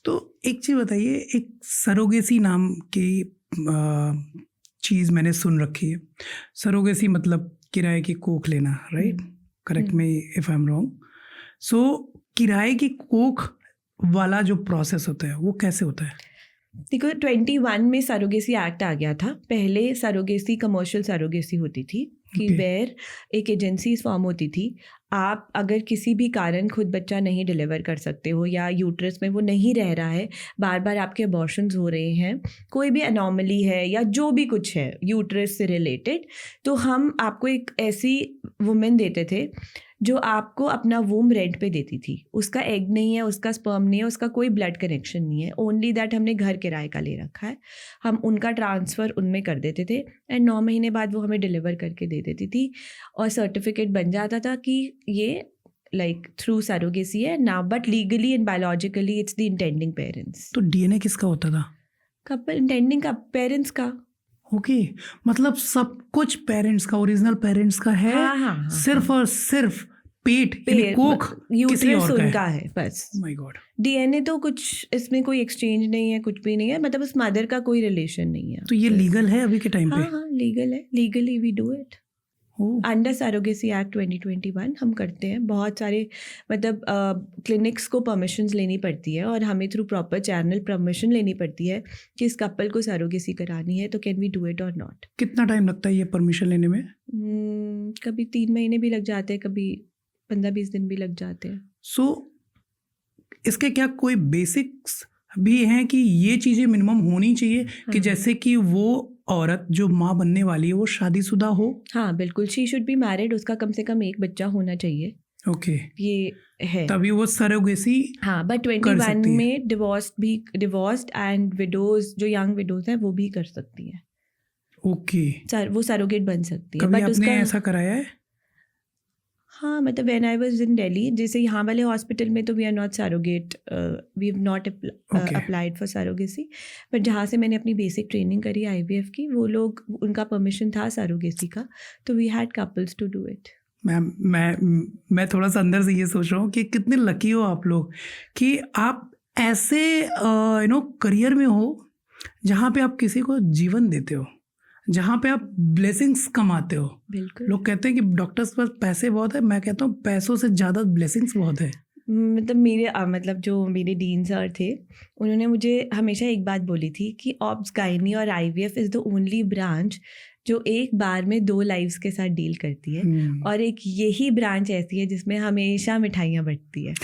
तो एक चीज़ बताइए, एक सरोगेसी नाम की चीज़ मैंने सुन रखी है। सरोगेसी मतलब किराए की कोख लेना, right? Correct me if I am wrong. So किराए की कोख वाला जो प्रोसेस होता है वो कैसे होता है? देखो 21 में सरोगेसी एक्ट आ गया था। पहले सरोगेसी कमर्शियल सरोगेसी होती थी कि Okay. वेयर एक एजेंसी फॉर्म होती थी। आप अगर किसी भी कारण खुद बच्चा नहीं डिलीवर कर सकते हो या यूट्रस में वो नहीं रह रहा है, बार बार आपके अबॉर्शंस हो रहे हैं, कोई भी एनॉमली है या जो भी कुछ है यूट्रस से रिलेटेड, तो हम आपको एक ऐसी वुमेन देते थे जो आपको अपना वूम रेंट पे देती थी। उसका एग नहीं है, उसका स्पर्म नहीं है, उसका कोई ब्लड कनेक्शन नहीं है, ओनली दैट हमने घर किराए का ले रखा है। हम उनका ट्रांसफ़र उनमें कर देते थे एंड 9 महीने बाद वो हमें डिलीवर करके दे देती थी और सर्टिफिकेट बन जाता था कि ये लाइक थ्रू सरोगेसी है ना, but legally and biologically it's the intending parents. तो डीएनए किसका होता था? कपल इंटेंडिंग का, पेरेंट्स का। ओके, मतलब सब कुछ पेरेंट्स का, ओरिजिनल पेरेंट्स का है। हाँ, सिर्फ और सिर्फ पेट यानी कोख किसी यूट्रस और का उनका है बस। My God. डीएनए तो कुछ इसमें कोई एक्सचेंज नहीं है, कुछ भी नहीं है, मतलब उस मदर का कोई रिलेशन नहीं है। तो ये लीगल है अभी के टाइम पे? हाँ, लीगल है, legally we do it under surrogacy act 2021 हम करते हैं। बहुत सारे मतलब क्लिनिक्स को परमिशंस लेनी पड़ती है और हमें थ्रू प्रॉपर चैनल परमिशन लेनी पड़ती है कि इस कपल को सरोगेसी करानी है, तो कैन वी डू इट और नॉट। कितना टाइम लगता है ये परमिशन लेने में? कभी 3 महीने भी लग जाते हैं, कभी 15-20 दिन भी लग जाते हैं। सो इसके क्या कोई बेसिक्स भी हैं कि ये चीज़ें मिनिमम होनी चाहिए कि जैसे कि वो औरत जो माँ बनने वाली है वो शादीशुदा हो? हाँ बिल्कुल, शी शुड बी मैरिड, उसका कम से कम एक बच्चा होना चाहिए। ओके, ये है तभी वो सरोगेसी। हाँ, बट 21 में डिवोर्स्ड एंड विडोज, जो यंग विडोज हैं वो भी कर सकती हैं। ओके, वो सरोगेट बन सकती है। कभी बट आपने उसका ऐसा कराया है? हाँ, मतलब when I was in Delhi, जैसे यहाँ वाले हॉस्पिटल में तो we are not surrogate, we have not applied for surrogacy. But जहाँ से मैंने अपनी बेसिक ट्रेनिंग करी आईवीएफ की, वो लोग, उनका परमिशन था सरोगेसी का, तो we had couples to do it. मैं थोड़ा सा अंदर से ये सोच रहा हूँ कि कितने लकी हो आप लोग कि आप ऐसे करियर में हो जहाँ पे आप किसी को जीवन देते हो, जहाँ पे आप ब्लेसिंग्स कमाते हो। बिल्कुल। लोग कहते हैं कि डॉक्टर्स के पास पैसे बहुत है, मैं कहता हूँ पैसों से ज़्यादा ब्लेसिंग्स बहुत है। मतलब मतलब जो मेरे डीन सर थे, उन्होंने मुझे हमेशा एक बात बोली थी कि ऑब्स गायनी और IVF is the only branch जो एक बार में 2 लाइव्स के साथ डील करती है और एक यही ब्रांच ऐसी है जिसमें हमेशा मिठाइयाँ बंटती है।